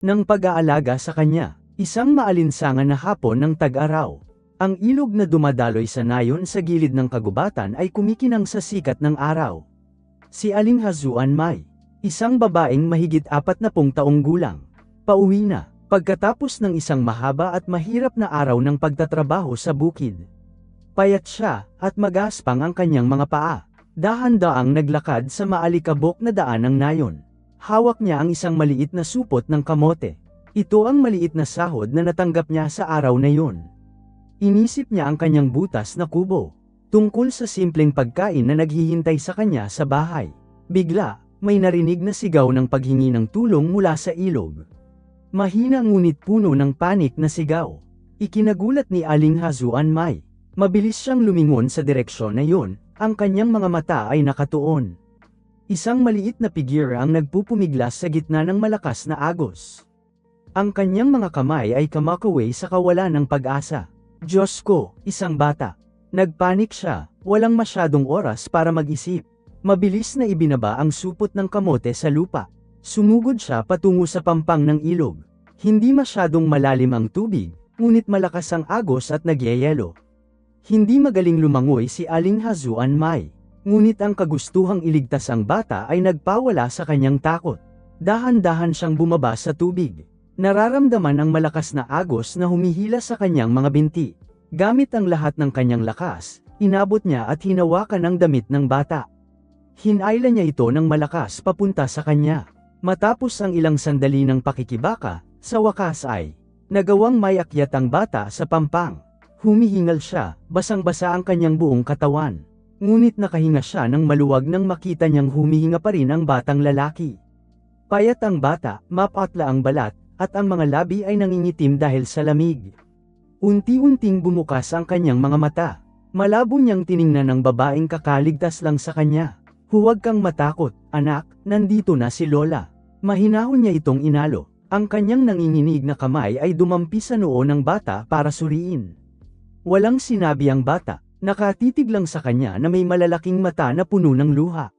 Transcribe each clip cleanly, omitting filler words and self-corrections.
ng pag-aalaga sa kanya. Isang maalinsangan na hapon ng tag-araw. Ang ilog na dumadaloy sa nayon sa gilid ng kagubatan ay kumikinang sa sikat ng araw. Si Aling Hazuan Mai, isang babaeng mahigit 40 taong gulang, pauwi na, pagkatapos ng isang mahaba at mahirap na araw ng pagtatrabaho sa bukid. Payat siya, at magaspang ang kanyang mga paa. Dahan-daang naglakad sa maalikabok na daan ng nayon. Hawak niya ang isang maliit na supot ng kamote. Ito ang maliit na sahod na natanggap niya sa araw na yun. Inisip niya ang kanyang butas na kubo, tungkol sa simpleng pagkain na naghihintay sa kanya sa bahay. Bigla, may narinig na sigaw ng paghingi ng tulong mula sa ilog. Mahina ngunit puno ng panik na sigaw. Ikinagulat ni Aling Hazuan Mai. Mabilis siyang lumingon sa direksyon na yun, ang kanyang mga mata ay nakatuon. Isang maliit na figure ang nagpupumiglas sa gitna ng malakas na agos. Ang kanyang mga kamay ay kamakaway sa kawalan ng pag-asa. Diyos ko, isang bata. Nagpanik siya, walang masyadong oras para mag-isip. Mabilis na ibinaba ang supot ng kamote sa lupa. Sumugod siya patungo sa pampang ng ilog. Hindi masyadong malalim ang tubig, ngunit malakas ang agos at nagyayelo. Hindi magaling lumangoy si Aling Hazuan Mai, ngunit ang kagustuhang iligtas ang bata ay nagpawala sa kanyang takot. Dahan-dahan siyang bumaba sa tubig. Nararamdaman ang malakas na agos na humihila sa kanyang mga binti. Gamit ang lahat ng kanyang lakas, inabot niya at hinawakan ang damit ng bata. Hinayla niya ito ng malakas papunta sa kanya. Matapos ang ilang sandali ng pakikibaka, sa wakas ay nagawang may akyat ang bata sa pampang. Humihingal siya, basang-basa ang kanyang buong katawan. Ngunit nakahinga siya ng maluwag nang makita niyang humihinga pa rin ang batang lalaki. Payat ang bata, mapatla ang balat, at ang mga labi ay nangingitim dahil sa lamig. Unti-unting bumukas ang kanyang mga mata. Malabo niyang tiningnan ng babaeng kakaligtas lang sa kanya. Huwag kang matakot, anak, nandito na si Lola. Mahinahon niya itong inalo. Ang kanyang nanginginig na kamay ay dumampi sa noo ng bata para suriin. Walang sinabi ang bata, nakatitig lang sa kanya na may malalaking mata na puno ng luha.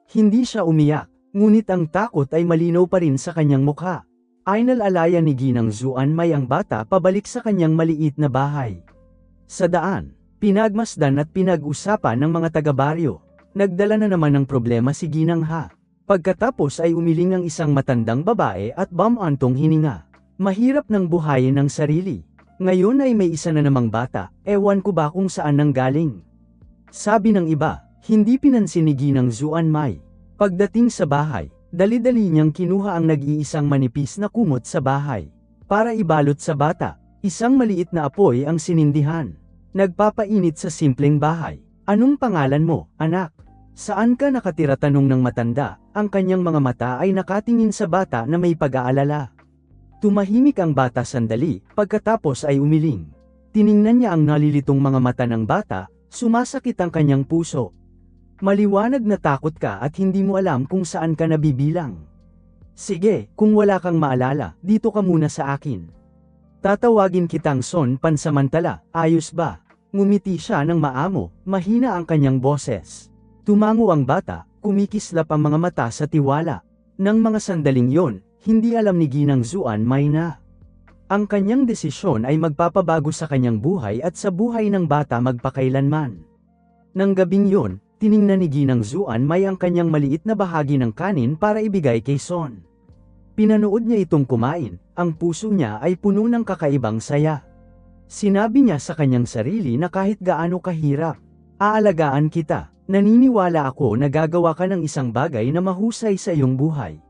Hindi siya umiyak, ngunit ang takot ay malinaw pa rin sa kanyang mukha. Inalalayan ni Ginang Zuan Mai ang bata pabalik sa kanyang maliit na bahay. Sa daan, pinagmasdan at pinag-usapan ng mga taga-baryo. Nagdala na naman ng problema si Ginang Ha. Pagkatapos ay umiling ang isang matandang babae at bamantong hininga. Mahirap ng buhayin ng sarili. Ngayon ay may isa na namang bata, ewan ko ba kung saan nanggaling. Sabi ng iba, hindi pinansin ni Ginang Zuan Mai. Pagdating sa bahay, dali-dali niyang kinuha ang nag-iisang manipis na kumot sa bahay. Para ibalot sa bata, isang maliit na apoy ang sinindihan. Nagpapainit sa simpleng bahay. Anong pangalan mo, anak? Saan ka nakatira? Tanong ng matanda. Ang kanyang mga mata ay nakatingin sa bata na may pag-aalala. Tumahimik ang bata sandali, pagkatapos ay umiling. Tiningnan niya ang nalilitong mga mata ng bata, sumasakit ang kanyang puso. Maliwanag na takot ka at hindi mo alam kung saan ka nabibilang. Sige, kung wala kang maalala, dito ka muna sa akin. Tatawagin kitang Son pansamantala, ayos ba? Ngumiti siya ng maamo, mahina ang kanyang boses. Tumango ang bata, kumikislap ang mga mata sa tiwala. Nang mga sandaling yon, hindi alam ni Ginang Zuan Mai na ang kanyang desisyon ay magpapabago sa kanyang buhay at sa buhay ng bata magpakailanman. Nang gabing yon, tiningnan ni Ginang Zuan Mai ang kanyang maliit na bahagi ng kanin para ibigay kay Son. Pinanood niya itong kumain, ang puso niya ay puno ng kakaibang saya. Sinabi niya sa kanyang sarili na kahit gaano kahirap, aalagaan kita, naniniwala ako na gagawa ka ng isang bagay na mahusay sa iyong buhay.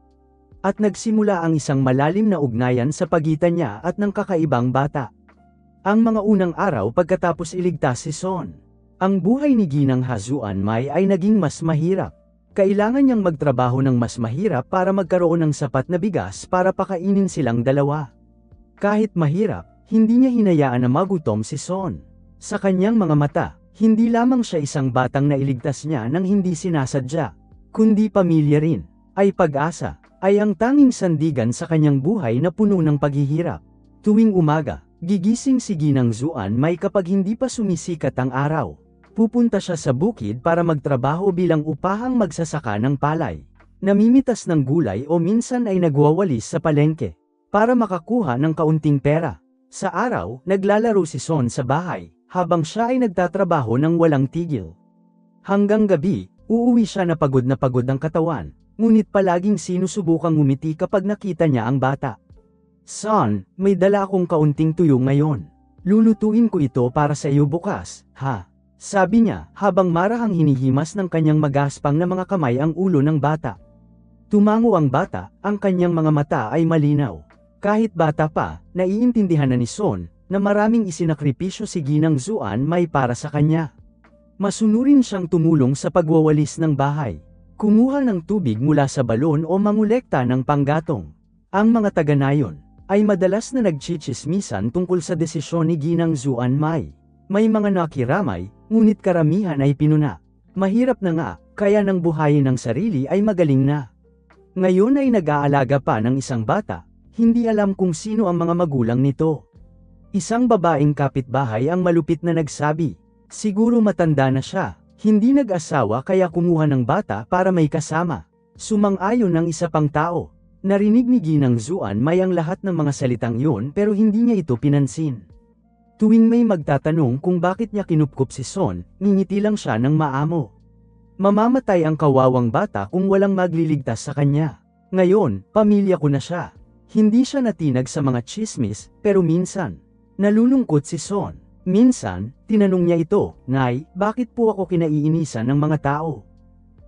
At nagsimula ang isang malalim na ugnayan sa pagitan niya at ng kakaibang bata. Ang mga unang araw pagkatapos iligtas si Son, ang buhay ni Ginang Hazuan Mai ay naging mas mahirap. Kailangan niyang magtrabaho ng mas mahirap para magkaroon ng sapat na bigas para pakainin silang dalawa. Kahit mahirap, hindi niya hinayaan na magutom si Son. Sa kanyang mga mata, hindi lamang siya isang batang nailigtas niya nang hindi sinasadya, kundi pamilya rin, ay pag-asa, ay ang tanging sandigan sa kanyang buhay na puno ng paghihirap. Tuwing umaga, gigising si Ginang Zuan Mai kapag hindi pa sumisikat ang araw. Pupunta siya sa bukid para magtrabaho bilang upahang magsasaka ng palay. Namimitas ng gulay o minsan ay nagwawalis sa palengke. para makakuha ng kaunting pera. Sa araw, naglalaro si Son sa bahay, habang siya ay nagtatrabaho ng walang tigil. Hanggang gabi, uuwi siya na pagod ang katawan, ngunit palaging sinusubukang ngumiti kapag nakita niya ang bata. Son, may dala akong kaunting tuyo ngayon. Lulutuin ko ito para sa iyo bukas, ha? Sabi niya, habang marahang hinihimas ng kanyang magaspang na mga kamay ang ulo ng bata. Tumango ang bata, ang kanyang mga mata ay malinaw. Kahit bata pa, naiintindihan na ni Son, na maraming isinakripisyo si Ginang Zuan Mai para sa kanya. Masunurin siyang tumulong sa pagwawalis ng bahay. Kumuha ng tubig mula sa balon o mangolekta ng panggatong. Ang mga taga-nayon ay madalas na nagchichismisan tungkol sa desisyon ni Ginang Zuan Mai. May mga nakiramay, ngunit karamihan ay pinuna. Mahirap na nga, kaya nang buhayin ng sarili ay magaling na. Ngayon ay nag-aalaga pa ng isang bata, hindi alam kung sino ang mga magulang nito. Isang babaeng kapitbahay ang malupit na nagsabi, siguro matanda na siya, hindi nag-asawa kaya kumuha ng bata para may kasama. Sumang-ayon ng isa pang tao. Narinig ni Ginang Zuan Mai ang lahat ng mga salitang yun pero hindi niya ito pinansin. Tuwing may magtatanong kung bakit niya kinupkup si Son, ngingiti lang siya ng maamo. Mamamatay ang kawawang bata kung walang magliligtas sa kanya. Ngayon, pamilya ko na siya. Hindi siya natinag sa mga chismis, pero minsan, nalulungkot si Son. Minsan, tinanong niya ito, Nay, bakit po ako kinaiinisan ng mga tao?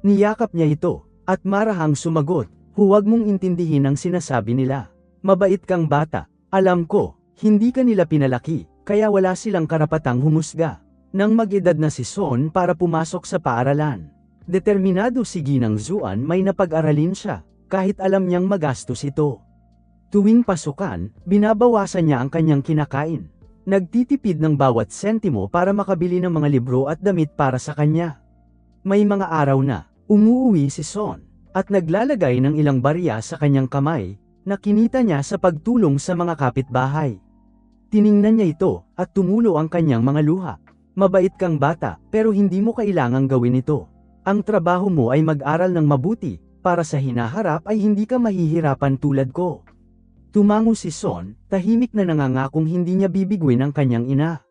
Niyakap niya ito, at marahang sumagot, huwag mong intindihin ang sinasabi nila. Mabait kang bata, alam ko, hindi ka nila pinalaki, kaya wala silang karapatang humusga. Nang mag-edad na si Son para pumasok sa paaralan, determinado si Ginang Zuan Mai na pag-aralin siya, kahit alam niyang magastos ito. Tuwing pasukan, binabawasan niya ang kanyang kinakain. Nagtitipid ng bawat sentimo para makabili ng mga libro at damit para sa kanya. May mga araw na, umuuwi si Son, at naglalagay ng ilang barya sa kanyang kamay, na kinita niya sa pagtulong sa mga kapitbahay. Tiningnan niya ito, at tumulo ang kanyang mga luha. Mabait kang bata, pero hindi mo kailangang gawin ito. Ang trabaho mo ay mag-aral ng mabuti, para sa hinaharap ay hindi ka mahihirapan tulad ko. Tumango si Son, tahimik na nangangakong hindi niya bibigwin ang kanyang ina.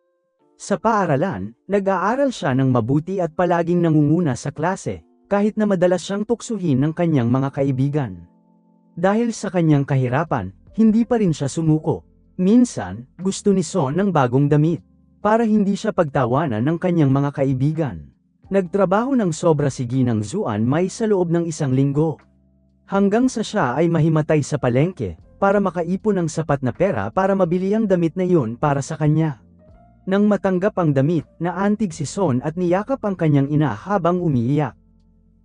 Sa paaralan, nag-aaral siya ng mabuti at palaging nangunguna sa klase, kahit na madalas siyang tuksuhin ng kanyang mga kaibigan. Dahil sa kanyang kahirapan, hindi pa rin siya sumuko. Minsan, gusto ni Son ng bagong damit, para hindi siya pagtawanan ng kanyang mga kaibigan. Nagtrabaho ng sobra si Ginang Zuan Mai sa loob ng isang linggo. Hanggang sa siya ay mahimatay sa palengke, para makaipon ng sapat na pera para mabili ang damit na yun para sa kanya. Nang matanggap ang damit, naantig si Son at niyakap ang kanyang ina habang umiiyak.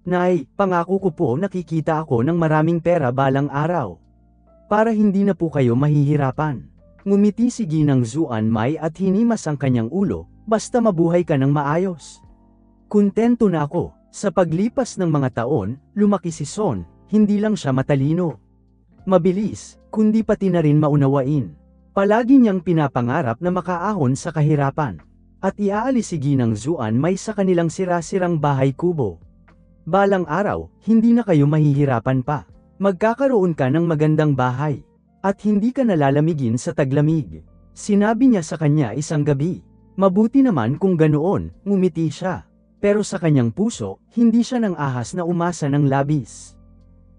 Nay, pangako ko po nakikita ako ng maraming pera balang araw. Para hindi na po kayo mahihirapan. Ngumiti si Ginang Zuan Mai at hinimas ang kanyang ulo, basta mabuhay ka ng maayos. Kontento na ako. Sa paglipas ng mga taon, lumaki si Son, hindi lang siya matalino. Mabilis, kundi pati na rin maunawain. Palagi niyang pinapangarap na makaahon sa kahirapan. At iaalis si Ginang Zuan Mai sa kanilang sira-sirang bahay kubo. Balang araw, hindi na kayo mahihirapan pa. Magkakaroon ka ng magandang bahay. At hindi ka nalalamigin sa taglamig. Sinabi niya sa kanya isang gabi. Mabuti naman kung ganoon, ngumiti siya. Pero sa kanyang puso, hindi siya nang ahas na umasa ng labis.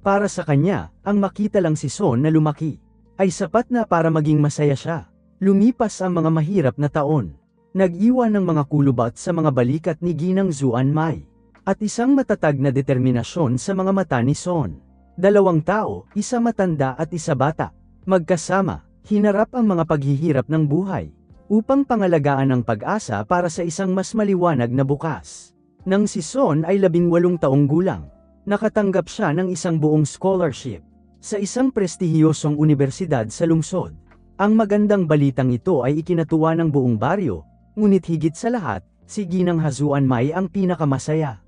Para sa kanya, ang makita lang si Son na lumaki, ay sapat na para maging masaya siya. Lumipas ang mga mahirap na taon. Nag-iwan ng mga kulubat sa mga balikat ni Ginang Zuan Mai. At isang matatag na determinasyon sa mga mata ni Son. Dalawang tao, isa matanda at isa bata. Magkasama, hinarap ang mga paghihirap ng buhay, upang pangalagaan ang pag-asa para sa isang mas maliwanag na bukas. Nang si Son ay 18 taong gulang, nakatanggap siya ng isang buong scholarship sa isang prestihiyosong unibersidad sa lungsod. Ang magandang balitang ito ay ikinatuwa ng buong baryo, ngunit higit sa lahat, si Ginang Zuan Mai ang pinakamasaya.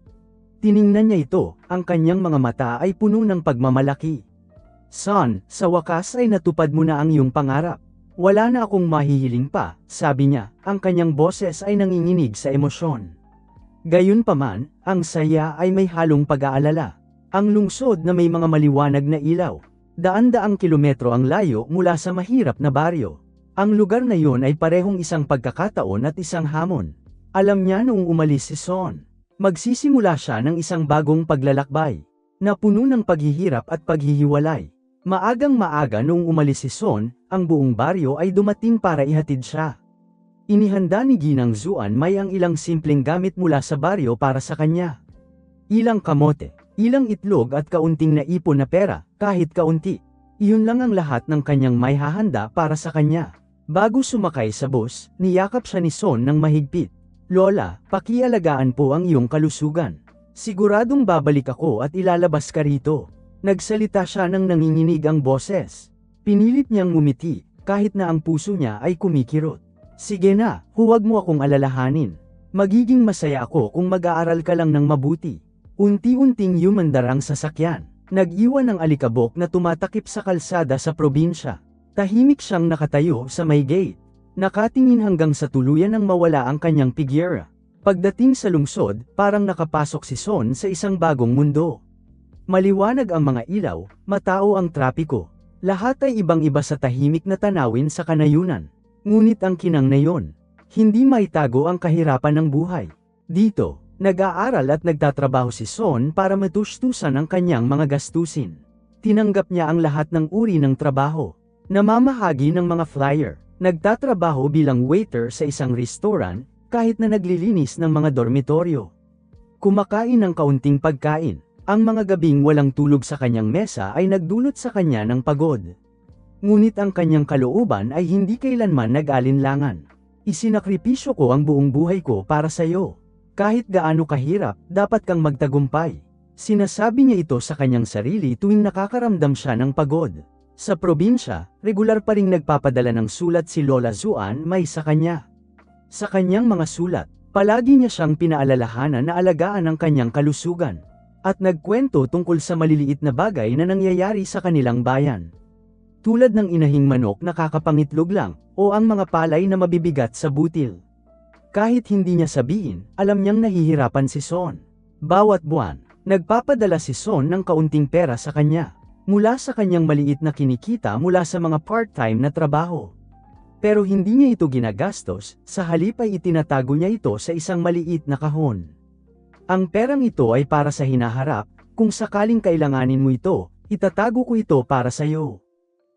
Tiningnan niya ito, ang kanyang mga mata ay puno ng pagmamalaki. Son, sa wakas ay natupad mo na ang iyong pangarap. Wala na akong mahihiling pa, sabi niya, ang kanyang boses ay nanginginig sa emosyon. Gayunpaman, ang saya ay may halong pag-aalala. Ang lungsod na may mga maliwanag na ilaw, Daan-daang kilometro ang layo mula sa mahirap na baryo. Ang lugar na yon ay parehong isang pagkakataon at isang hamon. Alam niya noong umalis si Son. Magsisimula siya ng isang bagong paglalakbay, na puno ng paghihirap at paghihiwalay. Maagang maaga noong umalis si Son, ang buong baryo ay dumating para ihatid siya. Inihanda ni Ginang Zuan May ang ilang simpleng gamit mula sa baryo para sa kanya. Ilang kamote, ilang itlog at kaunting naipon na pera, kahit kaunti. Iyon lang ang lahat ng kanyang may hahanda para sa kanya. Bago sumakay sa bus, niyakap siya ni Son ng mahigpit. Lola, pakialagaan po ang iyong kalusugan. Siguradong babalik ako at ilalabas ka rito. Nagsalita siya ng nanginginig ang boses. Pinilit niyang ngumiti, kahit na ang puso niya ay kumikirot. Sige na, huwag mo akong alalahanin. Magiging masaya ako kung mag-aaral ka lang ng mabuti. Unti-unting yumandar ang sasakyan. Nag-iwan ng alikabok na tumatakip sa kalsada sa probinsya. Tahimik siyang nakatayo sa may gate. Nakatingin hanggang sa tuluyan nang mawala ang kanyang pigyera. Pagdating sa lungsod, parang nakapasok si Son sa isang bagong mundo. Maliwanag ang mga ilaw, matao ang trapiko. Lahat ay ibang-iba sa tahimik na tanawin sa kanayunan. Ngunit ang kinang na yon, hindi maitago ang kahirapan ng buhay. Dito, nag-aaral at nagtatrabaho si Son para matustusan ang kanyang mga gastusin. Tinanggap niya ang lahat ng uri ng trabaho. Namamahagi ng mga flyer. Nagtatrabaho bilang waiter sa isang restaurant, kahit na naglilinis ng mga dormitoryo. Kumakain ng kaunting pagkain. Ang mga gabing walang tulog sa kanyang mesa ay nagdulot sa kanya ng pagod. Ngunit ang kanyang kalooban ay hindi kailanman nag-alinlangan. Isinakripisyo ko ang buong buhay ko para sa iyo. Kahit gaano kahirap, dapat kang magtagumpay. Sinasabi niya ito sa kanyang sarili tuwing nakakaramdam siya ng pagod. Sa probinsya, regular pa ring nagpapadala ng sulat si Lola Zuan May sa kanya. Sa kanyang mga sulat, palagi niya siyang pinaalalahanan na alagaan ang kanyang kalusugan. At nagkwento tungkol sa maliliit na bagay na nangyayari sa kanilang bayan. Tulad ng inahing manok na kakapangitlog lang, o ang mga palay na mabibigat sa butil. Kahit hindi niya sabihin, alam niyang nahihirapan si Son. Bawat buwan, nagpapadala si Son ng kaunting pera sa kanya. Mula sa kanyang maliit na kinikita mula sa mga part-time na trabaho. Pero hindi niya ito ginagastos, sa halip ay itinatago niya ito sa isang maliit na kahon. Ang perang ito ay para sa hinaharap, kung sakaling kailanganin mo ito, itatago ko ito para sa iyo.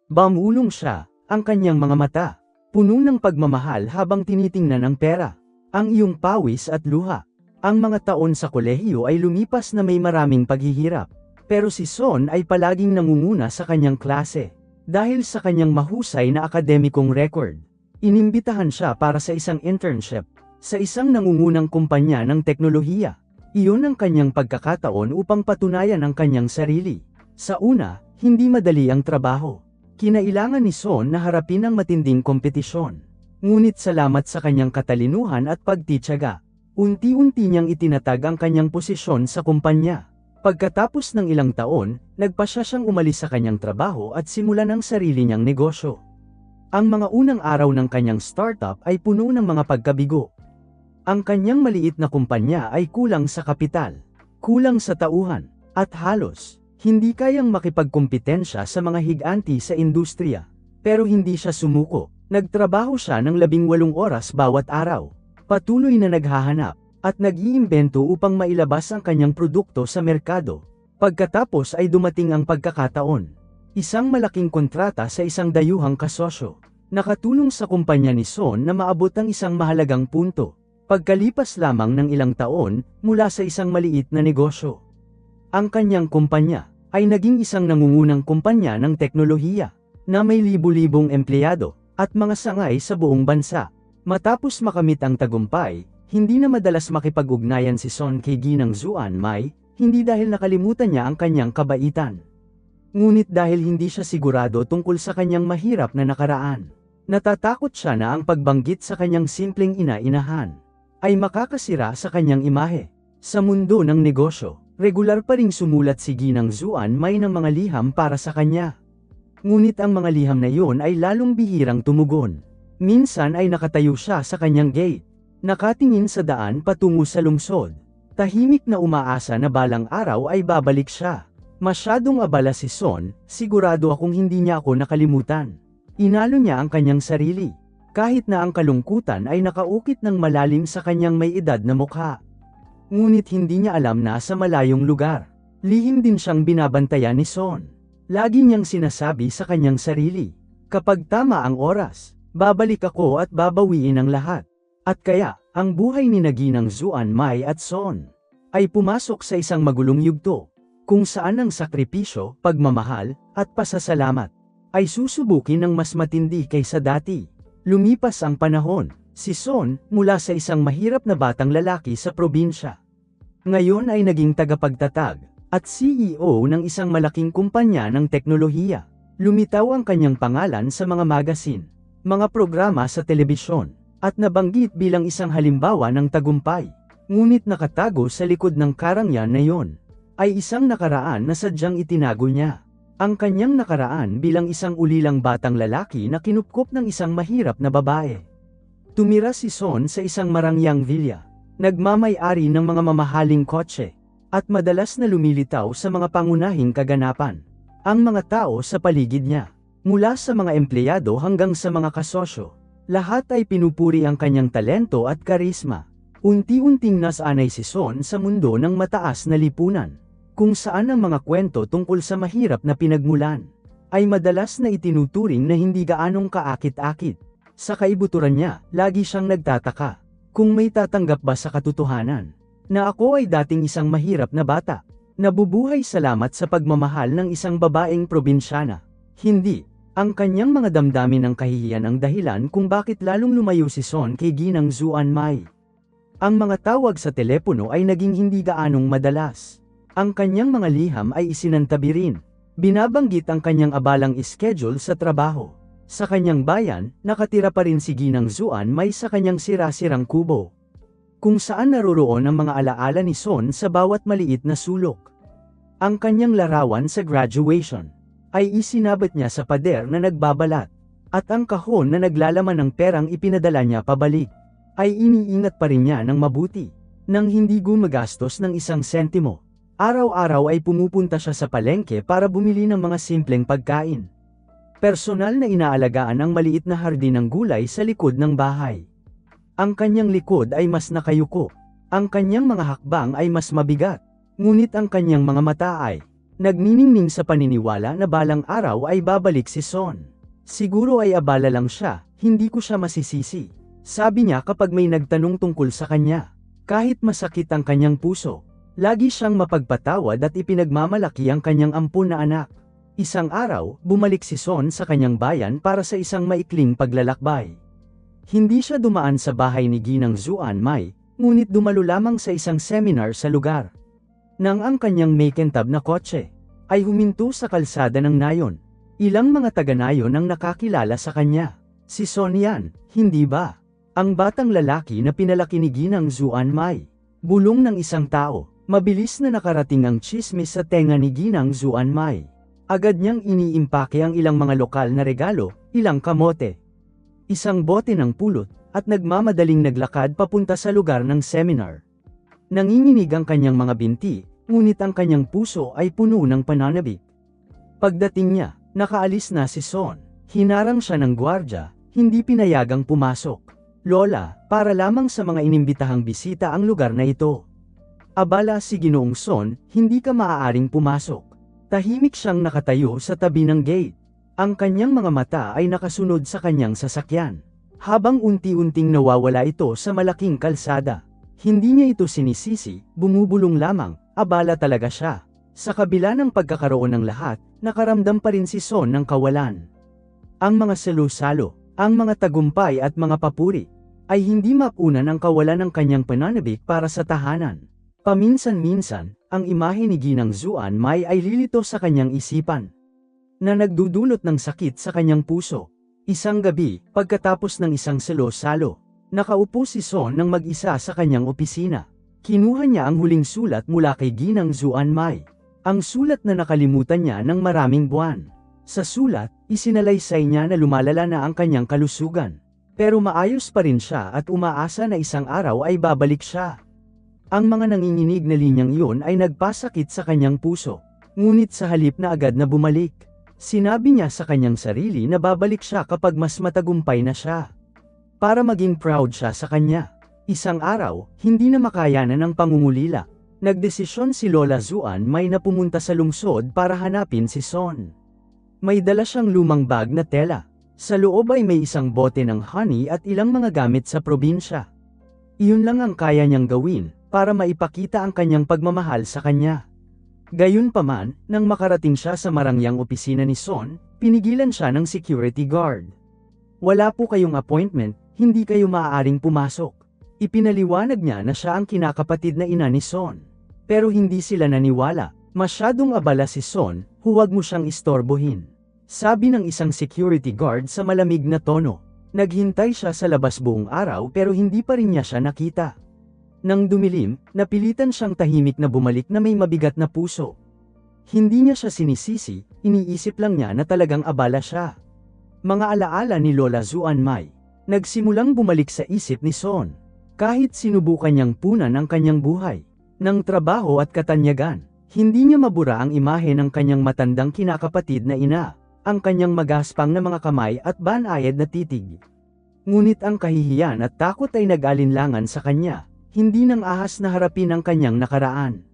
Bamulong siya, ang kanyang mga mata, puno ng pagmamahal habang tinitingnan ang pera, ang iyong pawis at luha. Ang mga taon sa kolehiyo ay lumipas na may maraming paghihirap. Pero si Son ay palaging nangunguna sa kanyang klase. Dahil sa kanyang mahusay na akademikong record, inimbitahan siya para sa isang internship, sa isang nangungunang kumpanya ng teknolohiya. Iyon ang kanyang pagkakataon upang patunayan ang kanyang sarili. Sa una, hindi madali ang trabaho. Kinailangan ni Son na harapin ang matinding kompetisyon. Ngunit salamat sa kanyang katalinuhan at pagtitiyaga, unti-unti niyang itinatag ang kanyang posisyon sa kumpanya. Pagkatapos ng ilang taon, nagpasya siyang umalis sa kanyang trabaho at simulan ang sarili niyang negosyo. Ang mga unang araw ng kanyang startup ay puno ng mga pagkabigo. Ang kanyang maliit na kumpanya ay kulang sa kapital, kulang sa tauhan, at halos hindi kayang makipagkumpetensya sa mga higanti sa industriya. Pero hindi siya sumuko. Nagtrabaho siya ng 18 oras bawat araw. Patuloy na naghahanap at nag-iimbento upang mailabas ang kanyang produkto sa merkado. Pagkatapos ay dumating ang pagkakataon. Isang malaking kontrata sa isang dayuhang kasosyo. Nakatulong sa kumpanya ni Son na maabot ang isang mahalagang punto. Pagkalipas lamang ng ilang taon, mula sa isang maliit na negosyo. Ang kanyang kumpanya ay naging isang nangungunang kumpanya ng teknolohiya, na may libu-libong empleyado, at mga sangay sa buong bansa. Matapos makamit ang tagumpay, hindi na madalas makipag-ugnayan si Son kay Ginang Zuan May, hindi dahil nakalimutan niya ang kanyang kabaitan. Ngunit dahil hindi siya sigurado tungkol sa kanyang mahirap na nakaraan. Natatakot siya na ang pagbanggit sa kanyang simpleng ina-inahan ay makakasira sa kanyang imahe. Sa mundo ng negosyo, regular pa ring sumulat si Ginang Zuan May ng mga liham para sa kanya. Ngunit ang mga liham na iyon ay lalong bihirang tumugon. Minsan ay nakatayo siya sa kanyang gate, nakatingin sa daan patungo sa lungsod. Tahimik na umaasa na balang araw ay babalik siya. Masyadong abala si Son, sigurado akong hindi niya ako nakalimutan. Inalo niya ang kanyang sarili. Kahit na ang kalungkutan ay nakaukit ng malalim sa kanyang may edad na mukha. Ngunit hindi niya alam na sa malayong lugar. Lihim din siyang binabantayan ni Son. Lagi niyang sinasabi sa kanyang sarili, kapag tama ang oras, babalik ako at babawiin ang lahat. At kaya, ang buhay ni Ginang Xuan Mai at Son ay pumasok sa isang magulong yugto, kung saan ang sakripisyo, pagmamahal, at pasasalamat ay susubukin ng mas matindi kaysa dati. Lumipas ang panahon, si Son, mula sa isang mahirap na batang lalaki sa probinsya, ngayon ay naging tagapagtatag at CEO ng isang malaking kumpanya ng teknolohiya. Lumitaw ang kanyang pangalan sa mga magazine, mga programa sa telebisyon, at nabanggit bilang isang halimbawa ng tagumpay. Ngunit nakatago sa likod ng karangyaan na yon ay isang nakaraan na sadyang itinago niya. Ang kanyang nakaraan bilang isang ulilang batang lalaki na kinupkop ng isang mahirap na babae. Tumira si Son sa isang marangyang villa, nagmamay-ari ng mga mamahaling kotse, at madalas na lumilitaw sa mga pangunahing kaganapan. Ang mga tao sa paligid niya, mula sa mga empleyado hanggang sa mga kasosyo, lahat ay pinupuri ang kanyang talento at karisma. Unti-unting nasanay si Son sa mundo ng mataas na lipunan, kung saan ang mga kwento tungkol sa mahirap na pinagmulan ay madalas na itinuturing na hindi gaanong kaakit-akit. Sa kaibuturan niya, lagi siyang nagtataka kung may tatanggap ba sa katotohanan na ako ay dating isang mahirap na bata, nabubuhay salamat sa pagmamahal ng isang babaeng probinsyana. Hindi, ang kanyang mga damdamin ng kahihiyan ang dahilan kung bakit lalong lumayo si Son kay Ginang Xuan Mai. Ang mga tawag sa telepono ay naging hindi gaanong madalas. Ang kanyang mga liham ay isinantabi rin. Binabanggit ang kanyang abalang schedule sa trabaho. Sa kanyang bayan, nakatira pa rin si Ginang Xuan Mai sa kanyang sira-sirang kubo, kung saan naroroon ang mga alaala ni Son sa bawat maliit na sulok. Ang kanyang larawan sa graduation ay isinabit niya sa pader na nagbabalat, at ang kahon na naglalaman ng perang ipinadala niya pabalik ay iniingat pa rin niya ng mabuti, nang hindi gumagastos ng isang sentimo. Araw-araw ay pumupunta siya sa palengke para bumili ng mga simpleng pagkain. Personal na inaalagaan ang maliit na hardin ng gulay sa likod ng bahay. Ang kanyang likod ay mas nakayuko. Ang kanyang mga hakbang ay mas mabigat. Ngunit ang kanyang mga mata ay nagniningning sa paniniwala na balang araw ay babalik si Son. Siguro ay abala lang siya, hindi ko siya masisisi, sabi niya kapag may nagtanong tungkol sa kanya. Kahit masakit ang kanyang puso, lagi siyang mapagpatawad at ipinagmamalaki ang kanyang ampun na anak. Isang araw, bumalik si Son sa kanyang bayan para sa isang maikling paglalakbay. Hindi siya dumaan sa bahay ni Ginang Xuan Mai, ngunit dumalo lamang sa isang seminar sa lugar. Nang ang kanyang makintab na kotse ay huminto sa kalsada ng nayon, ilang mga taga-nayon ang nakakilala sa kanya. Si Son yan, hindi ba? Ang batang lalaki na pinalaki ni Ginang Xuan Mai. Bulong ng isang tao. Mabilis na nakarating ang tsismis sa tenga ni Ginang Xuan Mai. Agad niyang iniimpake ang ilang mga lokal na regalo, ilang kamote, isang bote ng pulot, at nagmamadaling naglakad papunta sa lugar ng seminar. Nanginginig ang kanyang mga binti, ngunit ang kanyang puso ay puno ng pananabik. Pagdating niya, nakaalis na si Son. Hinarang siya ng gwardya, hindi pinayagang pumasok. Lola, para lamang sa mga inimbitahang bisita ang lugar na ito. Abala si Ginoong Son, hindi ka maaaring pumasok. Tahimik siyang nakatayo sa tabi ng gate. Ang kanyang mga mata ay nakasunod sa kanyang sasakyan, habang unti-unting nawawala ito sa malaking kalsada. Hindi niya ito sinisisi, bumubulong lamang, abala talaga siya. Sa kabila ng pagkakaroon ng lahat, nakaramdam pa rin si Son ng kawalan. Ang mga salo-salo, ang mga tagumpay at mga papuri, ay hindi mapunan ang kawalan ng kanyang pananabik para sa tahanan. Paminsan-minsan, ang imahe ni Ginang Xuan Mai ay lilito sa kanyang isipan, na nagdudulot ng sakit sa kanyang puso. Isang gabi, pagkatapos ng isang salo-salo, nakaupo si Son ng mag-isa sa kanyang opisina. Kinuha niya ang huling sulat mula kay Ginang Xuan Mai. Ang sulat na nakalimutan niya ng maraming buwan. Sa sulat, isinalaysay niya na lumalala na ang kanyang kalusugan, pero maayos pa rin siya at umaasa na isang araw ay babalik siya. Ang mga nanginginig na linyang iyon ay nagpasakit sa kanyang puso. Ngunit sa halip na agad na bumalik, sinabi niya sa kanyang sarili na babalik siya kapag mas matagumpay na siya. Para maging proud siya sa kanya. Isang araw, hindi na makayanan ng pangungulila. Nagdesisyon si Lola Zuan Mai na pumunta sa lungsod para hanapin si Son. May dala siyang lumang bag na tela. Sa loob ay may isang bote ng honey at ilang mga gamit sa probinsya. Iyon lang ang kaya niyang gawin para maipakita ang kanyang pagmamahal sa kanya. Gayunpaman, nang makarating siya sa marangyang opisina ni Son, pinigilan siya ng security guard. Wala po kayong appointment, hindi kayo maaaring pumasok. Ipinaliwanag niya na siya ang kinakapatid na ina ni Son. Pero hindi sila naniwala. Masyadong abala si Son, huwag mo siyang istorbohin. Sabi ng isang security guard sa malamig na tono. Naghintay siya sa labas buong araw pero hindi pa rin niya siya nakita. Nang dumilim, napilitan siyang tahimik na bumalik na may mabigat na puso. Hindi niya siya sinisisi, iniisip lang niya na talagang abala siya. Mga alaala ni Lola Zuan Mai. Nagsimulang bumalik sa isip ni Son. Kahit sinubukan niyang punan ang kanyang buhay, ng trabaho at katanyagan, hindi niya mabura ang imahe ng kanyang matandang kinakapatid na ina, ang kanyang magaspang na mga kamay at banayad na titig. Ngunit ang kahihiyan at takot ay nag-alinlangan sa kanya. Hindi nang ahas na harapin ang kanyang nakaraan.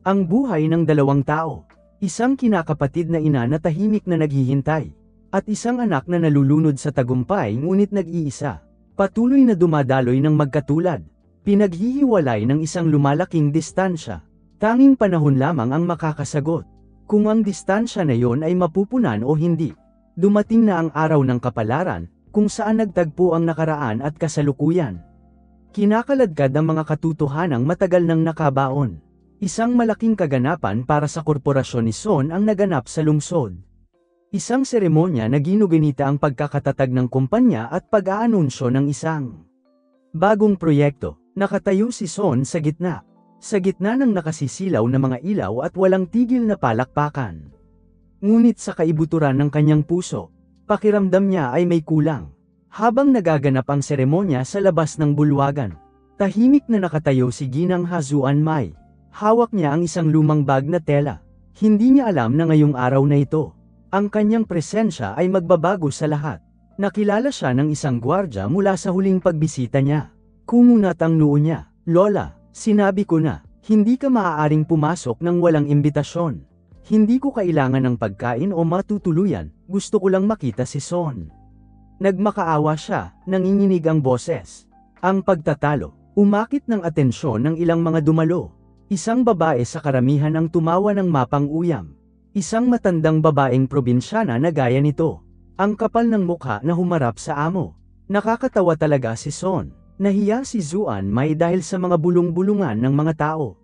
Ang buhay ng dalawang tao, isang kinakapatid na ina na tahimik na naghihintay, at isang anak na nalulunod sa tagumpay ngunit nag-iisa, patuloy na dumadaloy ng magkatulad, pinaghihiwalay ng isang lumalaking distansya. Tanging panahon lamang ang makakasagot, kung ang distansya na yon ay mapupunan o hindi. Dumating na ang araw ng kapalaran, kung saan nagtagpo ang nakaraan at kasalukuyan. Kinakaladkad ang mga katotohanang matagal nang nakabaon. Isang malaking kaganapan para sa korporasyon ni Son ang naganap sa lungsod. Isang seremonya na ginugunita ang pagkakatatag ng kumpanya at pag-aanunsyo ng isang bagong proyekto. Nakatayo si Son sa gitna. Sa gitna ng nakasisilaw na mga ilaw at walang tigil na palakpakan. Ngunit sa kaibuturan ng kanyang puso, pakiramdam niya ay may kulang. Habang nagaganap ang seremonya sa labas ng bulwagan, tahimik na nakatayo si Ginang Zuan Mai. Hawak niya ang isang lumang bag na tela. Hindi niya alam na ngayong araw na ito, ang kanyang presensya ay magbabago sa lahat. Nakilala siya ng isang gwardya mula sa huling pagbisita niya. Kumunat ang noo niya. Lola, sinabi ko na, hindi ka maaaring pumasok ng walang imbitasyon. Hindi ko kailangan ng pagkain o matutuluyan, gusto ko lang makita si Son. Nagmakaawa siya, nanginginig ang boses. Ang pagtatalo, umakit ng atensyon ng ilang mga dumalo. Isang babae sa karamihan ang tumawa ng mapang-uyam. Isang matandang babaeng probinsyana na gaya nito. Ang kapal ng mukha na humarap sa amo. Nakakatawa talaga si Son. Nahiya si Zuan Mai dahil sa mga bulong-bulungan ng mga tao.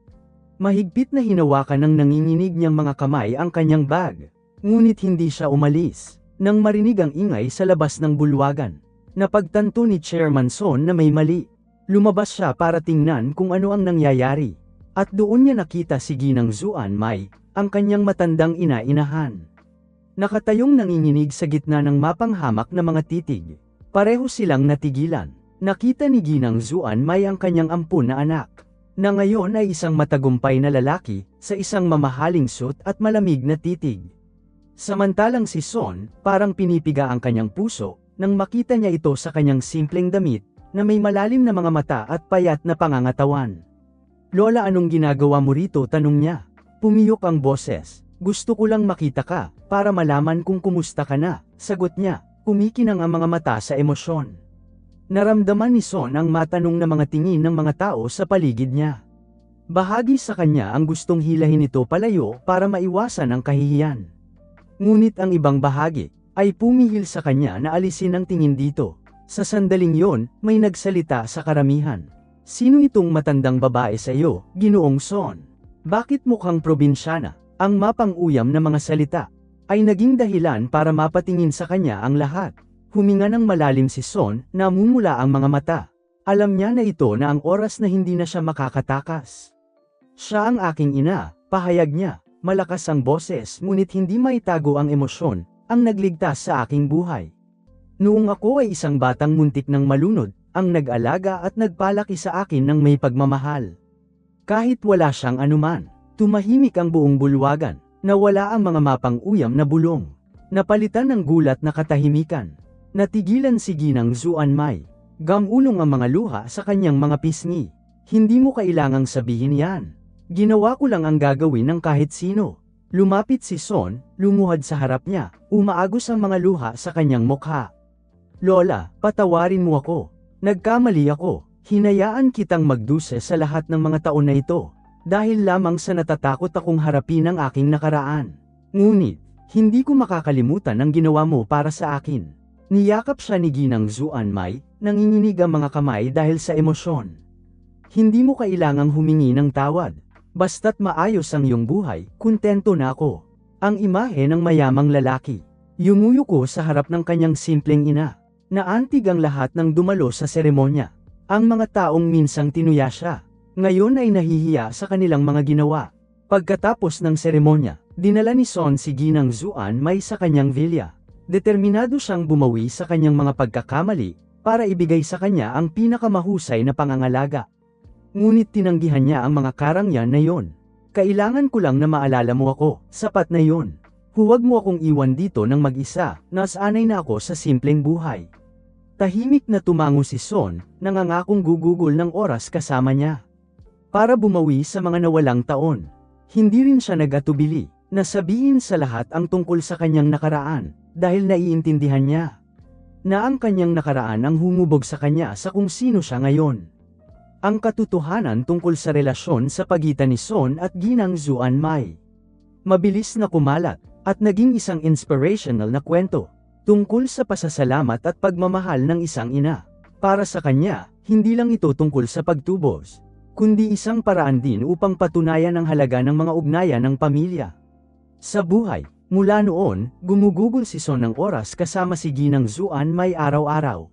Mahigpit na hinawakan ng nanginginig niyang mga kamay ang kanyang bag. Ngunit hindi siya umalis. Nang marinig ang ingay sa labas ng bulwagan, napagtanto ni Chairman Son na may mali. Lumabas siya para tingnan kung ano ang nangyayari. At doon niya nakita si Ginang Zuan Mai, ang kanyang matandang ina-inahan. Nakatayong nanginginig sa gitna ng mapanghamak na mga titig. Pareho silang natigilan. Nakita ni Ginang Zuan Mai ang kanyang ampun na anak, na ngayon ay isang matagumpay na lalaki, sa isang mamahaling suit at malamig na titig. Samantalang si Son, parang pinipiga ang kanyang puso, nang makita niya ito sa kanyang simpleng damit, na may malalim na mga mata at payat na pangangatawan. Lola, anong ginagawa mo rito? Tanong niya. Pumiyok ang boses. Gusto ko lang makita ka, para malaman kung kumusta ka na, sagot niya, kumikinang ang mga mata sa emosyon. Naramdaman ni Son ang matanong na mga tingin ng mga tao sa paligid niya. Bahagi sa kanya ang gustong hilahin ito palayo para maiwasan ang kahihiyan. Ngunit ang ibang bahagi ay pumihil sa kanya na alisin ang tingin dito. Sa sandaling yon, may nagsalita sa karamihan. Sino itong matandang babae sa iyo, Ginoong Son? Bakit mukhang probinsyana? Ang mapang-uyam na mga salita ay naging dahilan para mapatingin sa kanya ang lahat. Huminga ng malalim si Son, namumula ang mga mata. Alam niya na ito na ang oras na hindi na siya makakatakas. Siya ang aking ina, pahayag niya. Malakas ang boses ngunit hindi maitago ang emosyon, ang nagligtas sa aking buhay. Noong ako ay isang batang muntik ng malunod, ang nag-alaga at nagpalaki sa akin ng may pagmamahal. Kahit wala siyang anuman, tumahimik ang buong bulwagan. Nawala ang mga mapang uyam na bulong. Napalitan ng gulat na katahimikan. Natigilan si Ginang Zuanmay. Gamulong ang mga luha sa kanyang mga pisngi. Hindi mo kailangang sabihin yan. Ginawa ko lang ang gagawin ng kahit sino. Lumapit si Son, lumuhad sa harap niya, umaagos ang mga luha sa kanyang mukha. Lola, patawarin mo ako. Nagkamali ako. Hinayaan kitang magduse sa lahat ng mga taon na ito. Dahil lamang sa natatakot akong harapin ang aking nakaraan. Ngunit, hindi ko makakalimutan ang ginawa mo para sa akin. Niyakap siya ni Ginang Zuanmay, nanginginig ang mga kamay dahil sa emosyon. Hindi mo kailangang humingi ng tawad. Basta't maayos ang iyong buhay, kontento na ako. Ang imahe ng mayamang lalaki. Yumuyo ko sa harap ng kanyang simpleng ina. Naantig ang lahat ng dumalo sa seremonya. Ang mga taong minsang tinuya siya. Ngayon ay nahihiya sa kanilang mga ginawa. Pagkatapos ng seremonya, dinala ni Son si Ginang Zuanmay sa kanyang vilya. Determinado siyang bumawi sa kanyang mga pagkakamali, para ibigay sa kanya ang pinakamahusay na pangangalaga. Ngunit tinanggihan niya ang mga karangyan na yon. Kailangan ko lang na maalala mo ako, sapat na yon. Huwag mo akong iwan dito ng mag-isa, nasanay na ako sa simpleng buhay. Tahimik na tumango si Son, nangangakong gugugol ng oras kasama niya. Para bumawi sa mga nawalang taon. Hindi rin siya nag-atubili, na sabihin sa lahat ang tungkol sa kanyang nakaraan, dahil naiintindihan niya na ang kanyang nakaraan ang humubog sa kanya sa kung sino siya ngayon. Ang katotohanan tungkol sa relasyon sa pagitan ni Son at Ginang Zuanmay. Mabilis na kumalat, at naging isang inspirational na kwento, tungkol sa pasasalamat at pagmamahal ng isang ina. Para sa kanya, hindi lang ito tungkol sa pagtubos, kundi isang paraan din upang patunayan ang halaga ng mga ugnayan ng pamilya. Sa buhay, mula noon, gumugugol si Son ng oras kasama si Ginang Zuanmay araw-araw.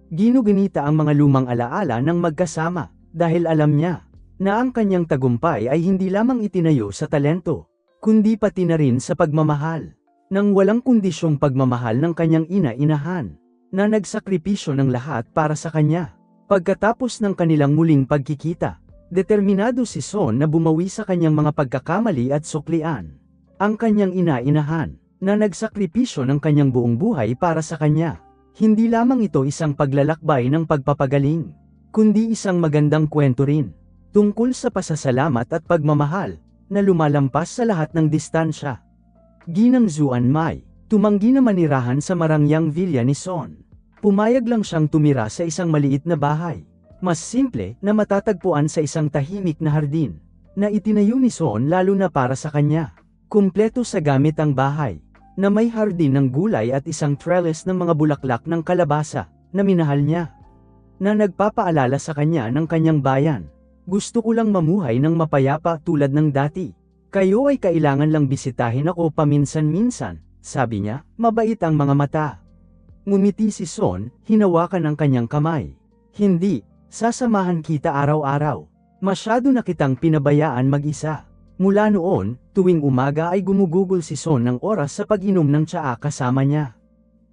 Ginugunita ang mga lumang alaala ng magkasama, dahil alam niya na ang kanyang tagumpay ay hindi lamang itinayo sa talento, kundi pati na rin sa pagmamahal. Nang walang kondisyong pagmamahal ng kanyang ina-inahan, na nagsakripisyo ng lahat para sa kanya. Pagkatapos ng kanilang muling pagkikita, determinado si Son na bumawi sa kanyang mga pagkakamali at suklian. Ang kanyang ina-inahan, na nagsakripisyo ng kanyang buong buhay para sa kanya. Hindi lamang ito isang paglalakbay ng pagpapagaling, kundi isang magandang kwento rin, tungkol sa pasasalamat at pagmamahal, na lumalampas sa lahat ng distansya. Ginang Zuanmay, tumanggi na manirahan sa marangyang vilya ni Son. Pumayag lang siyang tumira sa isang maliit na bahay, mas simple na matatagpuan sa isang tahimik na hardin, na itinayo ni Son lalo na para sa kanya. Kumpleto sa gamit ang bahay, na may hardin ng gulay at isang trellis ng mga bulaklak ng kalabasa, na minahal niya. Na nagpapaalala sa kanya ng kanyang bayan. Gusto ko lang mamuhay ng mapayapa tulad ng dati. Kayo ay kailangan lang bisitahin ako paminsan-minsan, sabi niya, mabait ang mga mata. Ngumiti si Son, hinawakan ang kanyang kamay. Hindi, sasamahan kita araw-araw. Masyado na kitang pinabayaan mag-isa. Mula noon, tuwing umaga ay gumugugol si Son ng oras sa pag-inom ng tsaa kasama niya.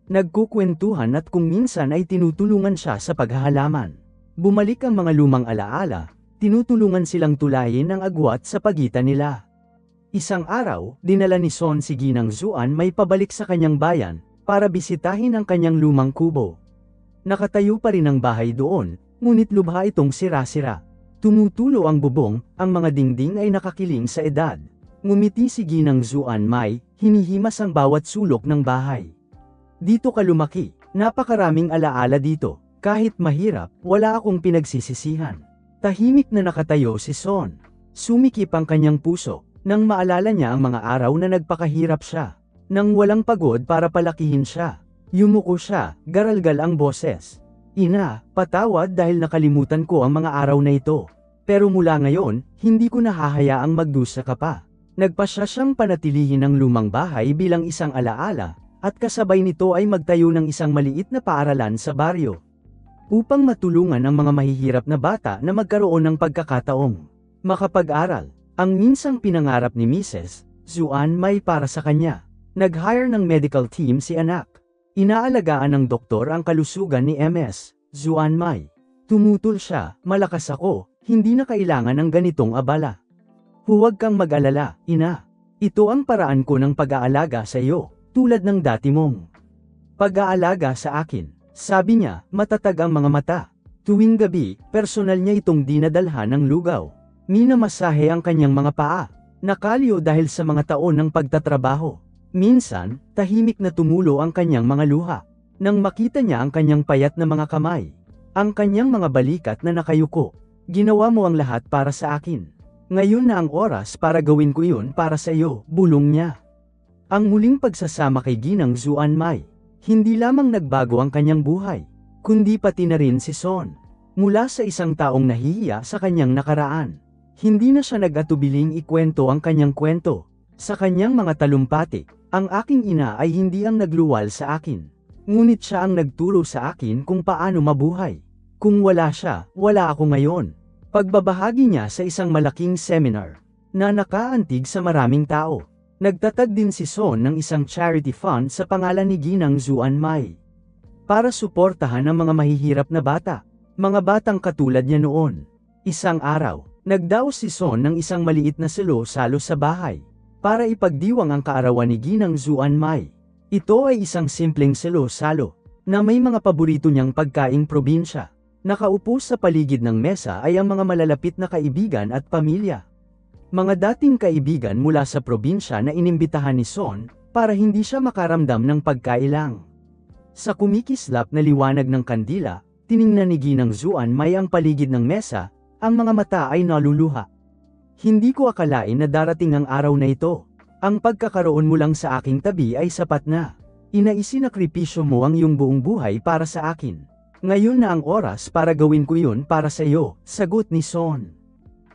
Nagkukwentuhan at kung minsan ay tinutulungan siya sa paghahalaman. Bumalik ang mga lumang alaala, tinutulungan silang tulayin ang agwat sa pagitan nila. Isang araw, dinala ni Son si Ginang Zuanmay pabalik sa kanyang bayan, para bisitahin ang kanyang lumang kubo. Nakatayo pa rin ang bahay doon, ngunit lubha itong sira-sira. Tumutulo ang bubong, ang mga dingding ay nakakiling sa edad. Ngumiti si Ginang Zuanmay, hinihimas ang bawat sulok ng bahay. Dito ka lumaki, napakaraming alaala dito, kahit mahirap, wala akong pinagsisisihan. Tahimik na nakatayo si Son. Sumikip ang kanyang puso, nang maalala niya ang mga araw na nagpakahirap siya. Nang walang pagod para palakihin siya. Yumuko siya, garalgal ang boses. Ina, patawad dahil nakalimutan ko ang mga araw na ito. Pero mula ngayon, hindi ko nahahayaang magdusa ka pa. Nagpasya siyang panatilihin ang lumang bahay bilang isang alaala, at kasabay nito ay magtayo ng isang maliit na paaralan sa baryo. Upang matulungan ang mga mahihirap na bata na magkaroon ng pagkakataong makapag-aral, ang minsang pinangarap ni Mrs. Zuanmay para sa kanya. Nag-hire ng medical team si anak. Inaalagaan ng doktor ang kalusugan ni Ms. Zuanmay. Tumutol siya, malakas ako, hindi na kailangan ng ganitong abala. Huwag kang mag-alala, ina. Ito ang paraan ko ng pag-aalaga sa iyo, tulad ng dati mong pag-aalaga sa akin. Sabi niya, matatag ang mga mata. Tuwing gabi, personal niya itong dinadalhan ng lugaw. Minamasahe ang kanyang mga paa. Nakalyo dahil sa mga taon ng pagtatrabaho. Minsan, tahimik na tumulo ang kanyang mga luha. Nang makita niya ang kanyang payat na mga kamay, ang kanyang mga balikat na nakayuko. Ginawa mo ang lahat para sa akin. Ngayon na ang oras para gawin ko iyon para sa iyo, bulong niya. Ang muling pagsasama kay Ginang Zuanmai. Hindi lamang nagbago ang kanyang buhay, kundi pati na rin si Son. Mula sa isang taong nahihiya sa kanyang nakaraan, hindi na siya nag-atubiling ikwento ang kanyang kwento. Sa kanyang mga talumpati, ang aking ina ay hindi ang nagluwal sa akin. Ngunit siya ang nagturo sa akin kung paano mabuhay. Kung wala siya, wala ako ngayon. Pagbabahagi niya sa isang malaking seminar na nakaantig sa maraming tao. Nagtatag din si Son ng isang charity fund sa pangalan ni Ginang Zuanmai para suportahan ang mga mahihirap na bata, mga batang katulad niya noon. Isang araw, nagdaos si Son ng isang maliit na salo-salo sa bahay para ipagdiwang ang kaarawan ni Ginang Zuanmai. Ito ay isang simpleng salo-salo na may mga paborito niyang pagkaing probinsya. Nakaupo sa paligid ng mesa ay ang mga malalapit na kaibigan at pamilya. Mga dating kaibigan mula sa probinsya na inimbitahan ni Son para hindi siya makaramdam ng pagkailang. Sa kumikislap na liwanag ng kandila, tiningnan ni Ginang Zuanmai ang paligid ng mesa, ang mga mata ay naluluha. Hindi ko akalain na darating ang araw na ito. Ang pagkakaroon mo lang sa aking tabi ay sapat na. Inaisinakripisyo mo ang iyong buong buhay para sa akin. Ngayon na ang oras para gawin ko yun para sa iyo, sagot ni Son.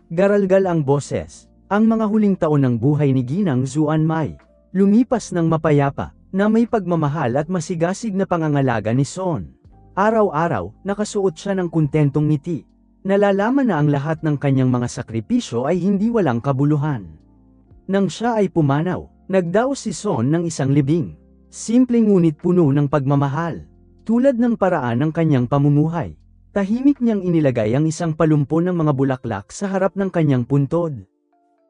Garalgal ang boses. Ang mga huling taon ng buhay ni Ginang Zuanmai lumipas ng mapayapa, na may pagmamahal at masigasig na pangangalaga ni Son. Araw-araw, nakasuot siya ng kuntentong ngiti. Nalalaman na ang lahat ng kanyang mga sakripisyo ay hindi walang kabuluhan. Nang siya ay pumanaw, nagdaos si Son ng isang libing. Simpleng ngunit puno ng pagmamahal. Tulad ng paraan ng kanyang pamumuhay. Tahimik niyang inilagay ang isang palumpo ng mga bulaklak sa harap ng kanyang puntod.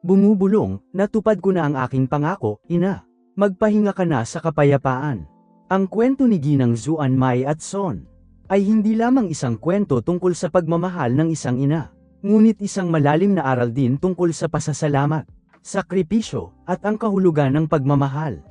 Bumubulong, natupad ko na ang aking pangako, ina. Magpahinga ka na sa kapayapaan. Ang kwento ni Ginang Zuanmai at Son ay hindi lamang isang kwento tungkol sa pagmamahal ng isang ina, ngunit isang malalim na aral din tungkol sa pasasalamat, sakripisyo, at ang kahulugan ng pagmamahal.